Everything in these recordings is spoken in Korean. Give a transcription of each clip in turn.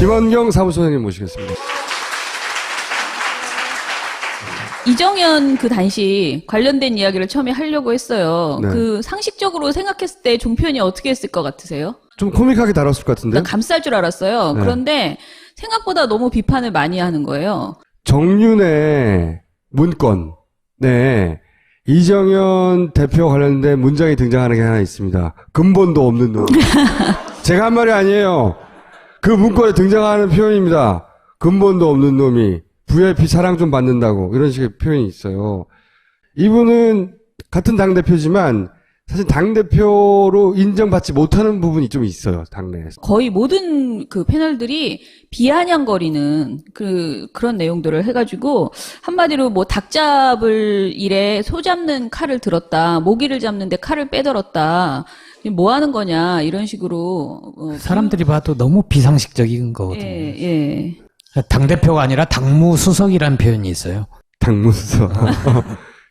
김원경 사무소장님 모시겠습니다. 이정현 그 단시 관련된 이야기를 처음에 하려고 했어요. 네. 그 상식적으로 생각했을 때 종편이 어떻게 했을 것 같으세요? 좀 코믹하게 다뤘을 것 같은데? 나 감쌀 줄 알았어요. 네. 그런데 생각보다 너무 비판을 많이 하는 거예요. 정윤의 문건. 네. 이정현 대표 관련된 문장이 등장하는 게 하나 있습니다. 근본도 없는 놈. 제가 한 말이 아니에요. 그 문건에 등장하는 표현입니다. 근본도 없는 놈이 VIP 사랑 좀 받는다고 이런 식의 표현이 있어요. 이분은 같은 당대표지만 사실 당대표로 인정받지 못하는 부분이 좀 있어요. 당내에서. 거의 모든 그 패널들이 비아냥거리는 그런 내용들을 해가지고 한마디로 뭐 닭 잡을 일에 소 잡는 칼을 들었다, 모기를 잡는데 칼을 빼들었다. 뭐 하는 거냐 이런 식으로 사람들이 봐도 너무 비상식적인 거거든요. 예. 당대표가 아니라 당무수석이라는 표현이 있어요. 당무수석.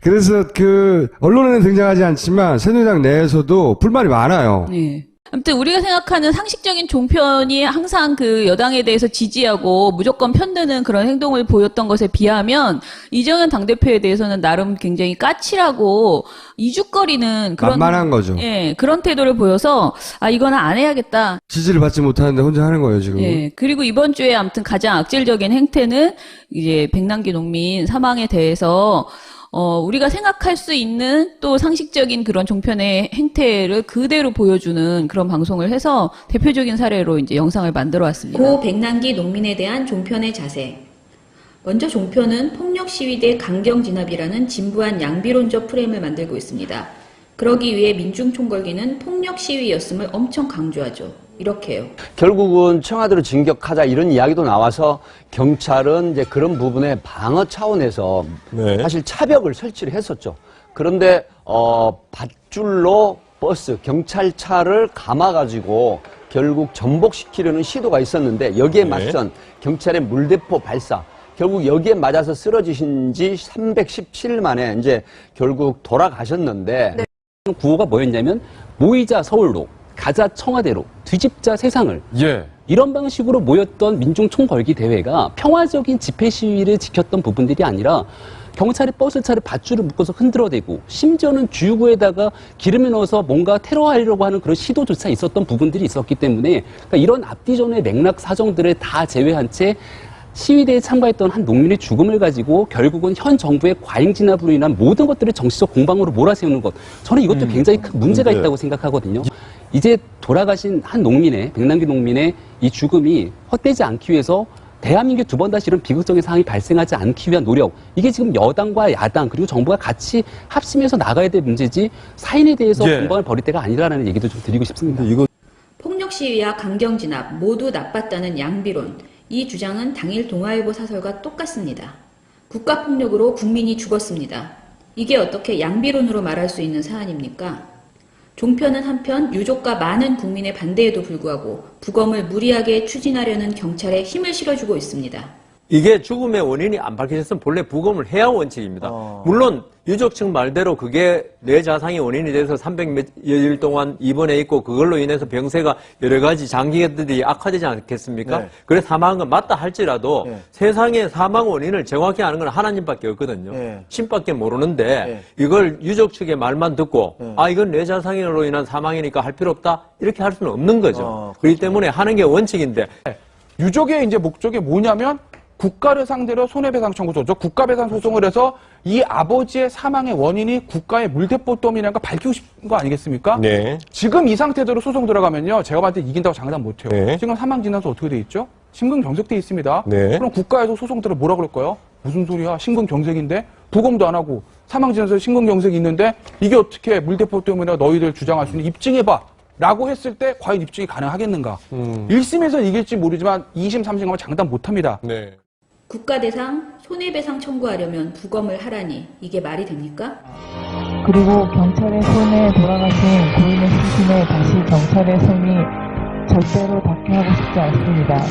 그래서 언론에는 등장하지 않지만 새누리당 내에서도 불만이 많아요. 예. 아무튼 우리가 생각하는 상식적인 종편이 항상 그 여당에 대해서 지지하고 무조건 편드는 그런 행동을 보였던 것에 비하면 이정현 당대표에 대해서는 나름 굉장히 까칠하고 이죽거리는 그런 만만한 거죠. 예, 그런 태도를 보여서 이거는 안 해야겠다. 지지를 받지 못하는데 혼자 하는 거예요, 지금. 예. 그리고 이번 주에 아무튼 가장 악질적인 행태는 이제 백남기 농민 사망에 대해서 우리가 생각할 수 있는 또 상식적인 그런 종편의 행태를 그대로 보여주는 그런 방송을 해서 대표적인 사례로 이제 영상을 만들어 왔습니다. 고 백남기 농민에 대한 종편의 자세. 먼저 종편은 폭력 시위대 강경 진압이라는 진부한 양비론적 프레임을 만들고 있습니다. 그러기 위해 민중 총궐기는 폭력 시위였음을 엄청 강조하죠. 이렇게요. 결국은 청와대로 진격하자 이런 이야기도 나와서 경찰은 이제 그런 부분에 방어 차원에서 사실 차벽을 설치를 했었죠. 그런데 밧줄로 버스, 경찰차를 감아가지고 결국 전복시키려는 시도가 있었는데 여기에 맞선 경찰의 물대포 발사. 결국 여기에 맞아서 쓰러지신 지 317일 만에 이제 결국 돌아가셨는데 구호가 뭐였냐면 모이자 서울로, 가자 청와대로, 뒤집자 세상을. 이런 방식으로 모였던 민중 총궐기 대회가 평화적인 집회 시위를 지켰던 부분들이 아니라 경찰이 버스차를 밧줄을 묶어서 흔들어대고 심지어는 주유구에다가 기름을 넣어서 뭔가 테러하려고 하는 그런 시도조차 있었던 부분들이 있었기 때문에 그러니까 이런 앞뒤전의 맥락 사정들을 다 제외한 채 시위대에 참가했던 한 농민의 죽음을 가지고 결국은 현 정부의 과잉 진압으로 인한 모든 것들을 정치적 공방으로 몰아세우는 것. 저는 이것도 굉장히 큰 문제가 있다고 생각하거든요. 이제 돌아가신 한 농민의, 백남기 농민의 이 죽음이 헛되지 않기 위해서 대한민국 두 번 다시 이런 비극적인 상황이 발생하지 않기 위한 노력. 이게 지금 여당과 야당 그리고 정부가 같이 합심해서 나가야 될 문제지 사인에 대해서 공방을 벌일 때가 아니라는 얘기도 좀 드리고 싶습니다. 폭력 시위와 강경 진압 모두 나빴다는 양비론. 이 주장은 당일 동아일보 사설과 똑같습니다. 국가폭력으로 국민이 죽었습니다. 이게 어떻게 양비론으로 말할 수 있는 사안입니까? 종편은 한편 유족과 많은 국민의 반대에도 불구하고 부검을 무리하게 추진하려는 경찰에 힘을 실어주고 있습니다. 이게 죽음의 원인이 안 밝혀졌으면 본래 부검을 해야 원칙입니다. 물론 유족 측 말대로 그게 뇌자상의 원인이 돼서 300여일 동안 입원해 있고 그걸로 인해서 병세가 여러 가지 장기들이 악화되지 않겠습니까? 그래서 사망한 건 맞다 할지라도 세상의 사망 원인을 정확히 아는 건 하나님밖에 없거든요. 신밖에 모르는데 이걸 유족 측의 말만 듣고 이건 뇌자상으로 인한 사망이니까 할 필요 없다 이렇게 할 수는 없는 거죠. 그렇기 때문에 하는 게 원칙인데 유족의 이제 목적이 뭐냐면 국가를 상대로 손해배상 청구소죠. 국가배상 소송을 해서 이 아버지의 사망의 원인이 국가의 물대포 때문이라는 걸 밝히고 싶은 거 아니겠습니까? 지금 이 상태대로 소송 들어가면요. 제가 봤을 때 이긴다고 장담 못해요. 지금 사망 진단서 어떻게 돼 있죠? 심근경색돼 있습니다. 그럼 국가에서 소송 들어 뭐라 그럴까요? 무슨 소리야? 심근경색인데? 부검도 안 하고 사망 진단서에 심근경색이 있는데 이게 어떻게 물대포 때문이라 너희들 주장할 수 있는 입증해봐. 라고 했을 때 과연 입증이 가능하겠는가? 1심에서 이길지 모르지만 2심, 3심 가면 장담 못합니다. 국가대상, 손해배상 청구하려면 부검을 하라니 이게 말이 됩니까? 그리고 경찰의 손에 돌아가신 고인의 시신에 다시 경찰의 손이 절대로 닿게 하고 싶지 않습니다.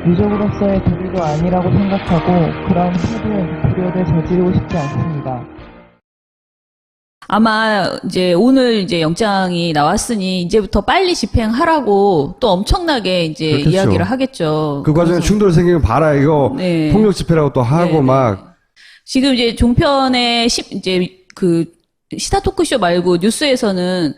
유족으로서의 도리도 아니라고 생각하고 그런 모든 불효를 저지르고 싶지 않습니다. 아마 이제 오늘 이제 영장이 나왔으니 이제부터 빨리 집행하라고 또 엄청나게 이제 그렇겠죠. 이야기를 하겠죠. 그 과정에 그래서 충돌 생기면 봐라 이거 네. 폭력 집회라고 또 하고 네. 막 지금 이제 종편의 이제 그 시사 토크쇼 말고 뉴스에서는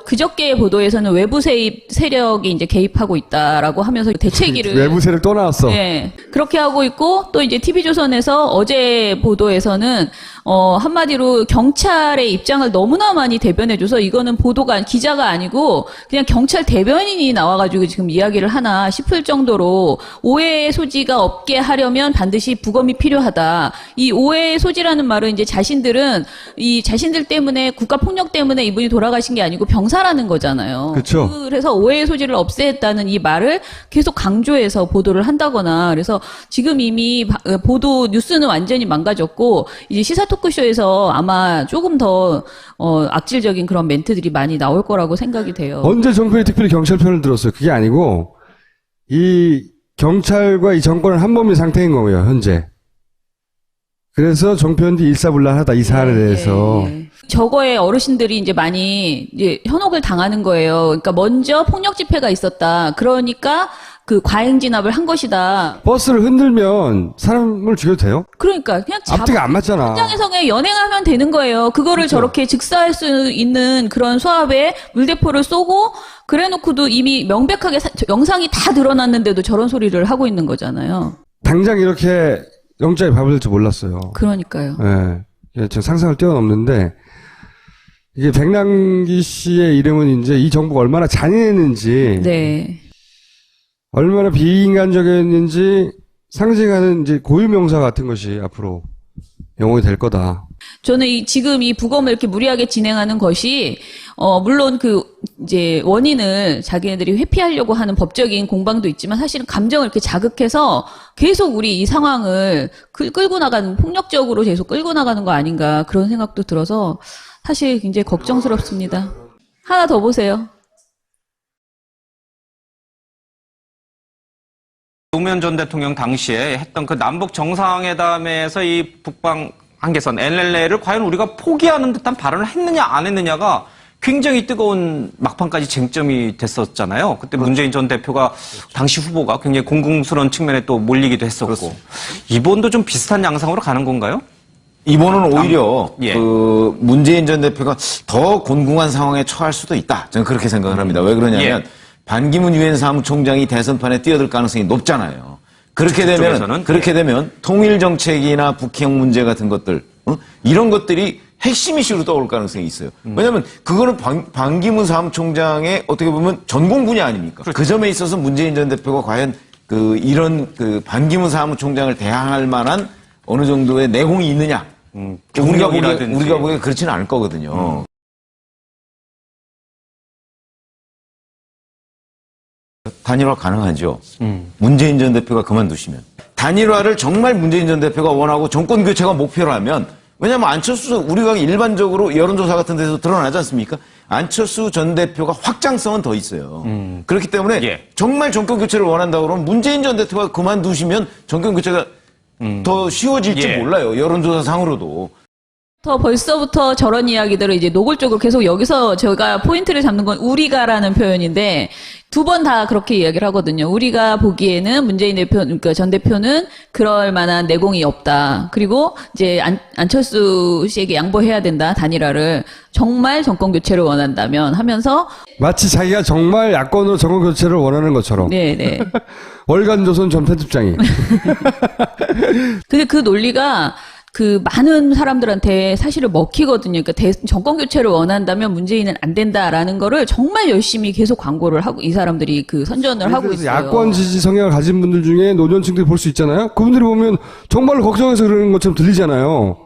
그저께 보도에서는 외부 세력이 이제 개입하고 있다라고 하면서 대책위를 외부 세력 또 나왔어. 네. 그렇게 하고 있고, 또 이제 TV조선에서 어제 보도에서는, 한마디로 경찰의 입장을 너무나 많이 대변해줘서 이거는 기자가 아니고 그냥 경찰 대변인이 나와가지고 지금 이야기를 하나 싶을 정도로 오해의 소지가 없게 하려면 반드시 부검이 필요하다. 이 오해의 소지라는 말은 이제 자신들 때문에, 국가폭력 때문에 이분이 돌아가신 게 아니고 병사라는 거잖아요. 그쵸. 그래서 오해의 소지를 없애겠다는 이 말을 계속 강조해서 보도를 한다거나, 그래서 지금 이미 뉴스는 완전히 망가졌고, 이제 시사 토크쇼에서 아마 조금 더, 악질적인 그런 멘트들이 많이 나올 거라고 생각이 돼요. 언제 정권이 특별히 경찰 편을 들었어요? 그게 아니고 이 경찰과 이 정권은 한 몸인 상태인 거예요, 현재. 그래서 정편이 일사불란하다, 이 사안에 대해서. 저거에 어르신들이 이제 많이 이제 현혹을 당하는 거예요. 그러니까 먼저 폭력 집회가 있었다. 그러니까 그 과잉 진압을 한 것이다. 버스를 흔들면 사람을 죽여도 돼요? 그러니까 그냥 앞뒤가 안 맞잖아. 현장에서 그냥 연행하면 되는 거예요. 그거를 그렇죠. 저렇게 즉사할 수 있는 그런 수압에 물대포를 쏘고 그래놓고도 이미 명백하게 영상이 다 드러났는데도 저런 소리를 하고 있는 거잖아요. 당장 이렇게 영장이 발부될 줄 몰랐어요. 그러니까요. 예, 저 상상을 뛰어넘는데 이게 백남기 씨의 이름은 이제 이 정부가 얼마나 잔인했는지, 네. 얼마나 비인간적이었는지 상징하는 이제 고유명사 같은 것이 앞으로 영웅이 될 거다. 저는 지금 이 부검을 이렇게 무리하게 진행하는 것이, 물론 이제 원인을 자기네들이 회피하려고 하는 법적인 공방도 있지만 사실은 감정을 이렇게 자극해서 계속 우리 이 상황을 끌고 나가는, 폭력적으로 계속 끌고 나가는 거 아닌가 그런 생각도 들어서 사실 굉장히 걱정스럽습니다. 하나 더 보세요. 노무현 전 대통령 당시에 했던 그 남북 정상회담에서 이 북방 한계선 NLL을 과연 우리가 포기하는 듯한 발언을 했느냐 안 했느냐가 굉장히 뜨거운 막판까지 쟁점이 됐었잖아요. 그때 문재인 전 대표가 당시 후보가 굉장히 공공스러운 측면에 또 몰리기도 했었고. 그렇습니다. 이번도 좀 비슷한 양상으로 가는 건가요? 이번은 오히려 예. 그 문재인 전 대표가 더 곤궁한 상황에 처할 수도 있다. 저는 그렇게 생각을 합니다. 왜 그러냐면 반기문 유엔 사무총장이 대선판에 뛰어들 가능성이 높잖아요. 그렇게 되면 통일 정책이나 북핵 문제 같은 것들 이런 것들이 핵심 이슈로 떠올 가능성이 있어요. 왜냐하면 그거는 반기문 사무총장의 어떻게 보면 전공 분야 아닙니까? 그렇죠. 그 점에 있어서 문재인 전 대표가 과연 이런 반기문 사무총장을 대항할 만한 어느 정도의 내공이 있느냐? 우리가 보기에 그렇지는 않을 거거든요. 단일화 가능하죠. 문재인 전 대표가 그만두시면. 단일화를 정말 문재인 전 대표가 원하고 정권 교체가 목표라면, 왜냐하면 안철수, 우리가 일반적으로 여론조사 같은 데서 드러나지 않습니까? 안철수 전 대표가 확장성은 더 있어요. 그렇기 때문에 정말 정권 교체를 원한다고 그러면 문재인 전 대표가 그만두시면 정권 교체가 더 쉬워질지 몰라요. 여론조사 상으로도. 벌써부터 저런 이야기들을 이제 노골적으로 계속 여기서 제가 포인트를 잡는 건 우리가라는 표현인데 두 번 다 그렇게 이야기를 하거든요. 우리가 보기에는 문재인 대표, 그러니까 전 대표는 그럴 만한 내공이 없다. 그리고 이제 안철수 씨에게 양보해야 된다. 단일화를. 정말 정권 교체를 원한다면 하면서 마치 자기가 정말 야권으로 정권 교체를 원하는 것처럼. 네네. 월간조선 전 편집장이. 근데 그 논리가 많은 사람들한테 사실은 먹히거든요. 그러니까 정권 교체를 원한다면 문재인은 안 된다라는 거를 정말 열심히 계속 광고를 하고 이 사람들이 선전을 하고 있어요. 야권 지지 성향을 가진 분들 중에 노년층들이 볼 수 있잖아요. 그분들이 보면 정말로 걱정해서 그러는 것처럼 들리잖아요.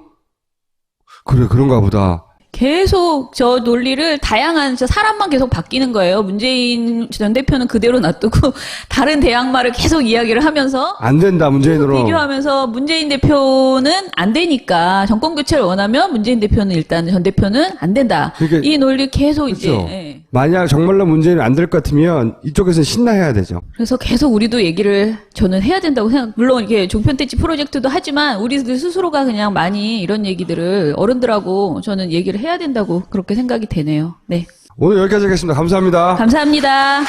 그래, 그런가 보다. 계속 저 논리를 다양한 사람만 계속 바뀌는 거예요. 문재인 전 대표는 그대로 놔두고 다른 대항마를 계속 이야기를 하면서 안 된다, 문재인으로. 비교하면서 문재인 대표는 안 되니까 정권 교체를 원하면 문재인 대표는 일단 전 대표는 안 된다. 그러니까, 이 논리 계속 그렇죠. 이제 만약 정말로 문재인이 안 될 것 같으면 이쪽에서는 신나해야 되죠. 그래서 계속 우리도 얘기를 저는 해야 된다고 생각, 물론 이게 종편대치 프로젝트도 하지만 우리들 스스로가 그냥 많이 이런 얘기들을 어른들하고 저는 얘기를 해야 된다고 그렇게 생각이 되네요. 네. 오늘 여기까지 하겠습니다. 감사합니다. 감사합니다.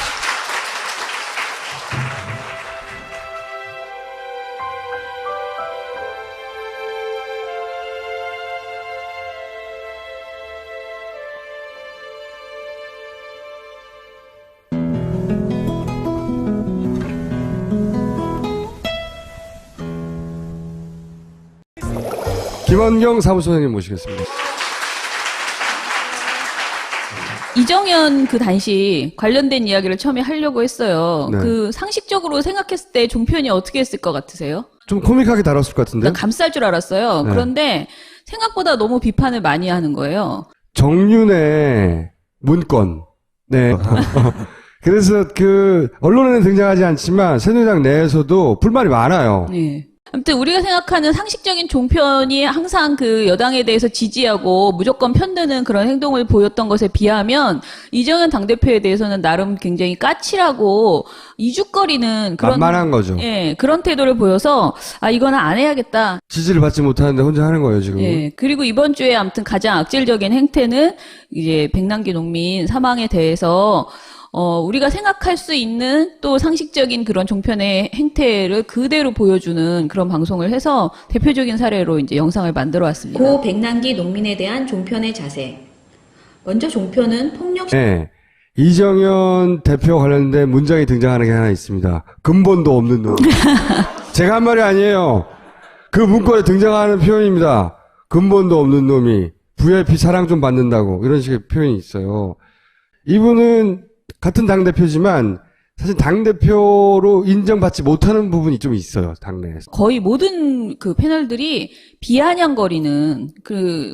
김원경 사무소장님 모시겠습니다. 이정현 그 단시 관련된 이야기를 처음에 하려고 했어요. 네. 그 상식적으로 생각했을 때 종편이 어떻게 했을 것 같으세요? 좀 코믹하게 다뤘을 것 같은데? 나 감쌀 줄 알았어요. 네. 그런데 생각보다 너무 비판을 많이 하는 거예요. 정윤의 문건. 네. 그래서 그 언론에는 등장하지 않지만 새누리당 내에서도 불만이 많아요. 네. 아무튼 우리가 생각하는 상식적인 종편이 항상 그 여당에 대해서 지지하고 무조건 편드는 그런 행동을 보였던 것에 비하면 이정현 당대표에 대해서는 나름 굉장히 까칠하고 이죽거리는 그런 만만한 거죠. 예, 그런 태도를 보여서 아 이거는 안 해야겠다. 지지를 받지 못하는데 혼자 하는 거예요, 지금. 예. 그리고 이번 주에 아무튼 가장 악질적인 행태는 이제 백남기 농민 사망에 대해서 우리가 생각할 수 있는 또 상식적인 그런 종편의 행태를 그대로 보여주는 그런 방송을 해서 대표적인 사례로 이제 영상을 만들어 왔습니다. 고 백남기 농민에 대한 종편의 자세. 먼저 종편은 폭력 네. 이정현 대표 관련된 문장이 등장하는 게 하나 있습니다. 근본도 없는 놈. 제가 한 말이 아니에요. 그 문건에 등장하는 표현입니다. 근본도 없는 놈이 VIP 사랑 좀 받는다고 이런 식의 표현이 있어요. 이분은 같은 당대표지만 사실 당대표로 인정받지 못하는 부분이 좀 있어요, 당내에서. 거의 모든 그 패널들이 비아냥거리는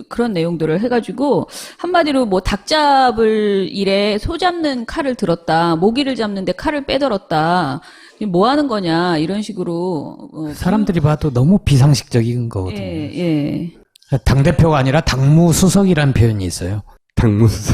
그런 내용들을 해가지고 한마디로 뭐 닭 잡을 일에 소 잡는 칼을 들었다, 모기를 잡는데 칼을 빼들었다, 뭐 하는 거냐 이런 식으로 사람들이 봐도 너무 비상식적인 거거든요. 예. 당대표가 아니라 당무수석이라는 표현이 있어요. 당무수석.